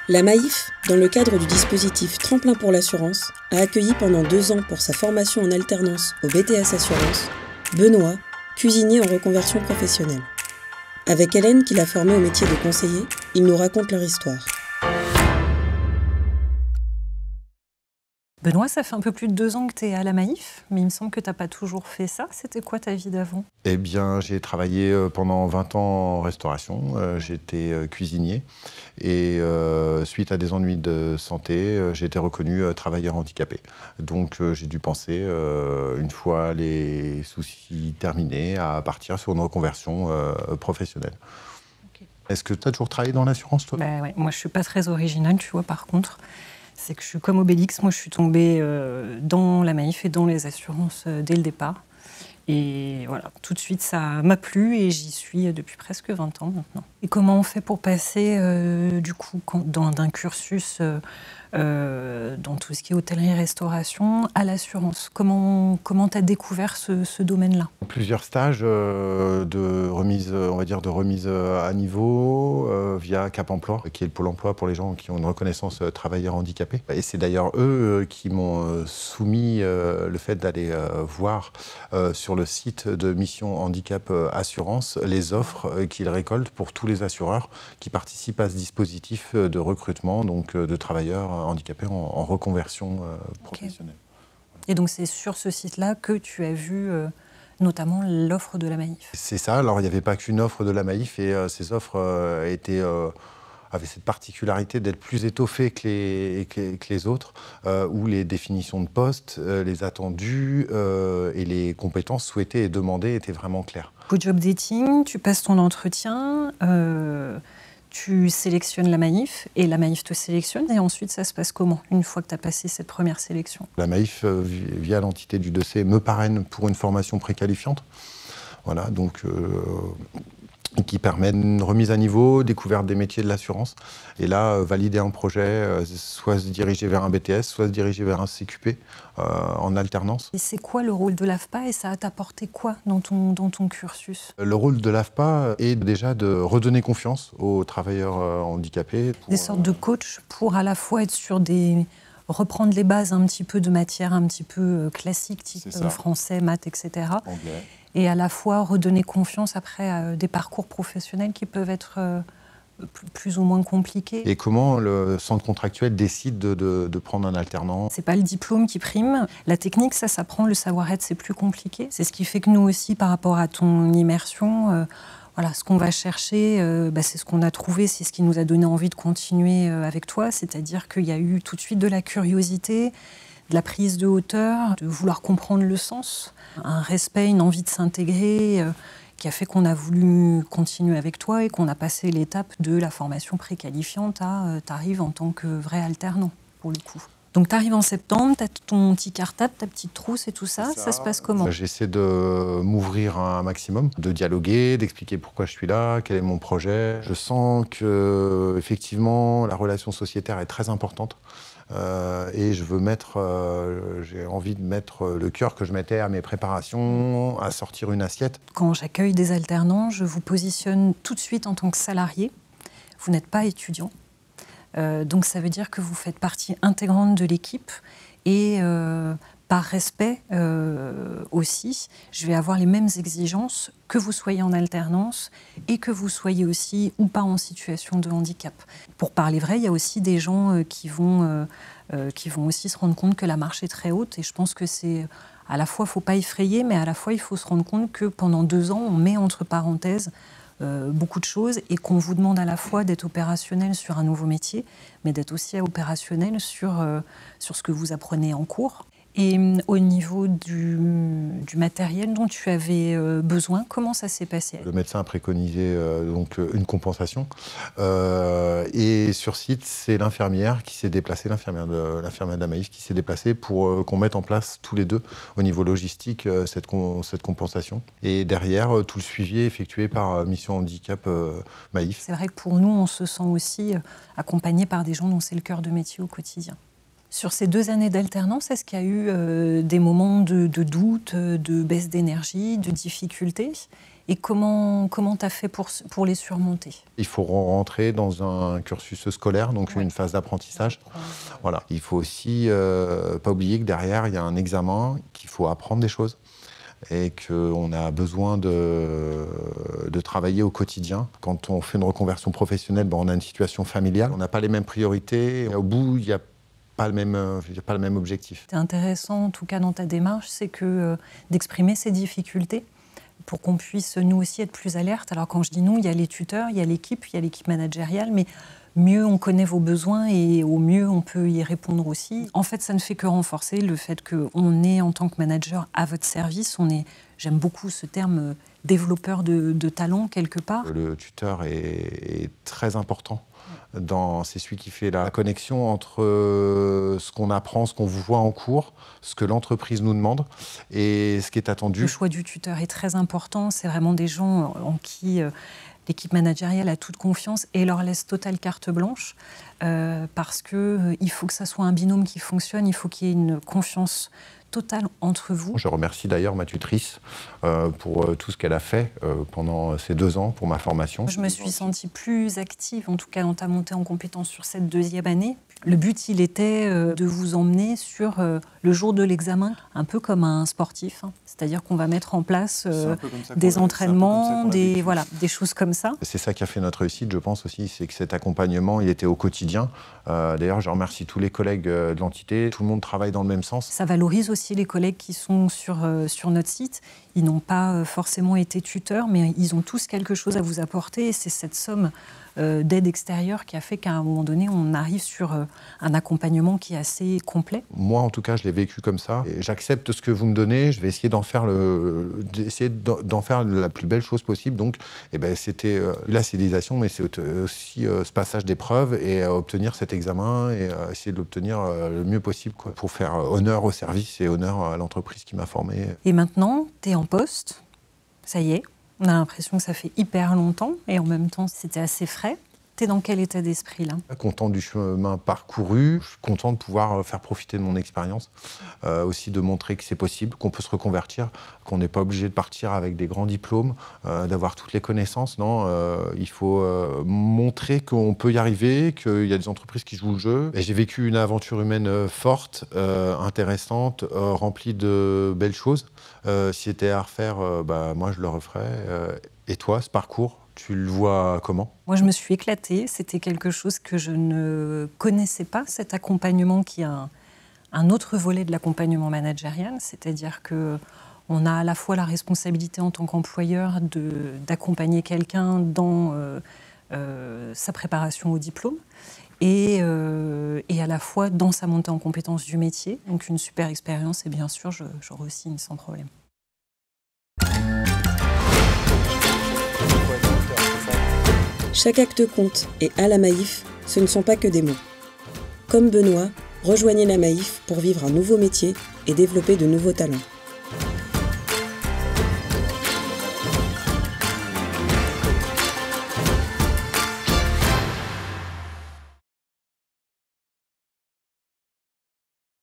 La Maïf, dans le cadre du dispositif Tremplin pour l'assurance, a accueilli pendant 2 ans pour sa formation en alternance au BTS Assurance, Benoît, cuisinier en reconversion professionnelle. Avec Hélène, qui l'a formé au métier de conseiller, ils nous racontent leur histoire. Benoît, ça fait un peu plus de 2 ans que tu es à la Maïf, mais il me semble que tu n'as pas toujours fait ça. C'était quoi ta vie d'avant? Eh bien, j'ai travaillé pendant 20 ans en restauration. J'étais cuisinier et suite à des ennuis de santé, j'ai été reconnu travailleur handicapé. Donc, j'ai dû penser, une fois les soucis terminés, à partir sur une reconversion professionnelle. Okay. Est-ce que tu as toujours travaillé dans l'assurance, toi? Ouais. Moi, je ne suis pas très originale, tu vois, par contre. C'est que je suis comme Obélix, moi je suis tombée dans la Maïf et dans les assurances dès le départ. Et voilà, tout de suite ça m'a plu et j'y suis depuis presque 20 ans maintenant. Et comment on fait pour passer du coup d'un cursus dans tout ce qui est hôtellerie-restauration à l'assurance? Comment tu as découvert ce domaine-là? Plusieurs stages de remise, on va dire, de remise à niveau via Cap Emploi, qui est le pôle emploi pour les gens qui ont une reconnaissance travailleur handicapé. Et c'est d'ailleurs eux qui m'ont soumis le fait d'aller voir sur le site de Mission Handicap Assurance les offres qu'ils récoltent pour tous les assureurs qui participent à ce dispositif de recrutement, donc de travailleurs handicapés en reconversion professionnelle. Okay. Et donc c'est sur ce site-là que tu as vu notamment l'offre de la Maïf? C'est ça. Alors il n'y avait pas qu'une offre de la Maïf et ces offres avaient cette particularité d'être plus étoffées que les autres, où les définitions de poste, les attendus et les compétences souhaitées et demandées étaient vraiment claires. Au job dating, tu passes ton entretien, tu sélectionnes la Maïf et la Maïf te sélectionne et ensuite ça se passe comment une fois que tu as passé cette première sélection? La Maïf, via l'entité du dossier, me parraine pour une formation préqualifiante. Voilà, donc qui permet une remise à niveau, découverte des métiers de l'assurance. Et là, valider un projet, soit se diriger vers un BTS, soit se diriger vers un CQP en alternance. Et c'est quoi le rôle de l'AFPA et ça a apporté quoi dans ton cursus? Le rôle de l'AFPA est déjà de redonner confiance aux travailleurs handicapés. Des sortes de coachs pour à la fois être sur reprendre les bases un petit peu de matière un petit peu classique, type français, maths, etc. Anglais. Et à la fois redonner confiance après à des parcours professionnels qui peuvent être plus ou moins compliqués. Et comment le centre contractuel décide de prendre un alternant? C'est pas le diplôme qui prime. La technique, ça s'apprend. Le savoir-être, c'est plus compliqué. C'est ce qui fait que nous aussi, par rapport à ton immersion, voilà, ce qu'on va chercher, c'est ce qu'on a trouvé, c'est ce qui nous a donné envie de continuer avec toi. C'est-à-dire qu'il y a eu tout de suite de la curiosité, de la prise de hauteur, de vouloir comprendre le sens, un respect, une envie de s'intégrer qui a fait qu'on a voulu continuer avec toi et qu'on a passé l'étape de la formation préqualifiante à t'arrives en tant que vrai alternant, pour le coup. Donc tu arrives en septembre, tu as ton petit cartable, ta petite trousse et tout ça. Ça se passe comment? J'essaie de m'ouvrir un maximum, de dialoguer, d'expliquer pourquoi je suis là, quel est mon projet. Je sens que effectivement la relation sociétaire est très importante. Et j'ai envie de mettre le cœur que je mettais à mes préparations, à sortir une assiette. Quand j'accueille des alternants, je vous positionne tout de suite en tant que salarié. Vous n'êtes pas étudiant. Donc ça veut dire que vous faites partie intégrante de l'équipe et par respect aussi, je vais avoir les mêmes exigences que vous soyez en alternance et que vous soyez aussi ou pas en situation de handicap. Pour parler vrai, il y a aussi des gens qui vont aussi se rendre compte que la marche est très haute et je pense que c'est à la fois, il ne faut pas effrayer, mais à la fois, il faut se rendre compte que pendant 2 ans, on met entre parenthèses beaucoup de choses et qu'on vous demande à la fois d'être opérationnel sur un nouveau métier, mais d'être aussi opérationnel sur ce que vous apprenez en cours. Et au niveau du matériel dont tu avais besoin, comment ça s'est passé? Le médecin a préconisé donc une compensation. Et sur site, c'est l'infirmière qui s'est déplacée, l'infirmière de la Maïf qui s'est déplacée pour qu'on mette en place tous les deux, au niveau logistique, cette compensation. Et derrière, tout le suivi est effectué par Mission Handicap Maïf. C'est vrai que pour nous, on se sent aussi accompagné par des gens dont c'est le cœur de métier au quotidien. Sur ces 2 années d'alternance, est-ce qu'il y a eu des moments de doute, de baisse d'énergie, de difficultés? Et comment tu as fait pour les surmonter? Il faut rentrer dans un cursus scolaire, donc une phase d'apprentissage. Voilà. Il faut aussi pas oublier que derrière, il y a un examen, qu'il faut apprendre des choses et qu'on a besoin de travailler au quotidien. Quand on fait une reconversion professionnelle, on a une situation familiale, on n'a pas les mêmes priorités. Et au bout, il n'y a pas le même objectif. C'est intéressant, en tout cas dans ta démarche, c'est que d'exprimer ces difficultés pour qu'on puisse, nous aussi, être plus alertes. Alors quand je dis nous, il y a les tuteurs, il y a l'équipe managériale, mais mieux on connaît vos besoins et au mieux on peut y répondre aussi. En fait, ça ne fait que renforcer le fait qu'on est, en tant que manager, à votre service. J'aime beaucoup ce terme, développeur de talent, quelque part. Le tuteur est très important. C'est celui qui fait la connexion entre ce qu'on apprend, ce qu'on voit en cours, ce que l'entreprise nous demande et ce qui est attendu. Le choix du tuteur est très important. C'est vraiment des gens en qui l'équipe managériale a toute confiance et leur laisse totale carte blanche parce qu'il faut que ça soit un binôme qui fonctionne, il faut qu'il y ait une confiance totale entre vous. Je remercie d'ailleurs ma tutrice pour tout ce qu'elle a fait pendant ces 2 ans pour ma formation. Je me suis sentie plus active, en tout cas dans ta montée en compétence sur cette 2e année. Le but, il était de vous emmener sur le jour de l'examen, un peu comme un sportif. C'est-à-dire qu'on va mettre en place des entraînements, des choses comme ça. C'est ça qui a fait notre réussite, je pense aussi, c'est que cet accompagnement, il était au quotidien. D'ailleurs, je remercie tous les collègues de l'entité. Tout le monde travaille dans le même sens. Ça valorise aussi les collègues qui sont sur notre site. Ils n'ont pas forcément été tuteurs, mais ils ont tous quelque chose à vous apporter. Et c'est cette somme d'aide extérieure qui a fait qu'à un moment donné, on arrive sur un accompagnement qui est assez complet. Moi, en tout cas, je l'ai vécu comme ça. J'accepte ce que vous me donnez. Je vais essayer d'en faire la plus belle chose possible. Donc, c'était la civilisation, mais c'est aussi ce passage d'épreuves et obtenir cet examen et essayer de l'obtenir le mieux possible, quoi, pour faire honneur au service et honneur à l'entreprise qui m'a formé. Et maintenant, tu es en poste. Ça y est. On a l'impression que ça fait hyper longtemps et en même temps, c'était assez frais. T'es dans quel état d'esprit, là? Content du chemin parcouru, je suis content de pouvoir faire profiter de mon expérience, aussi de montrer que c'est possible, qu'on peut se reconvertir, qu'on n'est pas obligé de partir avec des grands diplômes, d'avoir toutes les connaissances. Non, il faut montrer qu'on peut y arriver, qu'il y a des entreprises qui jouent le jeu. Et j'ai vécu une aventure humaine forte, intéressante, remplie de belles choses. Si c'était à refaire, moi je le referais. Et toi, ce parcours, tu le vois comment? Moi, je me suis éclatée. C'était quelque chose que je ne connaissais pas, cet accompagnement qui est un autre volet de l'accompagnement managérial. C'est-à-dire qu'on a à la fois la responsabilité en tant qu'employeur d'accompagner quelqu'un dans sa préparation au diplôme et à la fois dans sa montée en compétences du métier. Donc une super expérience et bien sûr, je re-signe sans problème. Chaque acte compte et à la Maïf, ce ne sont pas que des mots. Comme Benoît, rejoignez la Maïf pour vivre un nouveau métier et développer de nouveaux talents.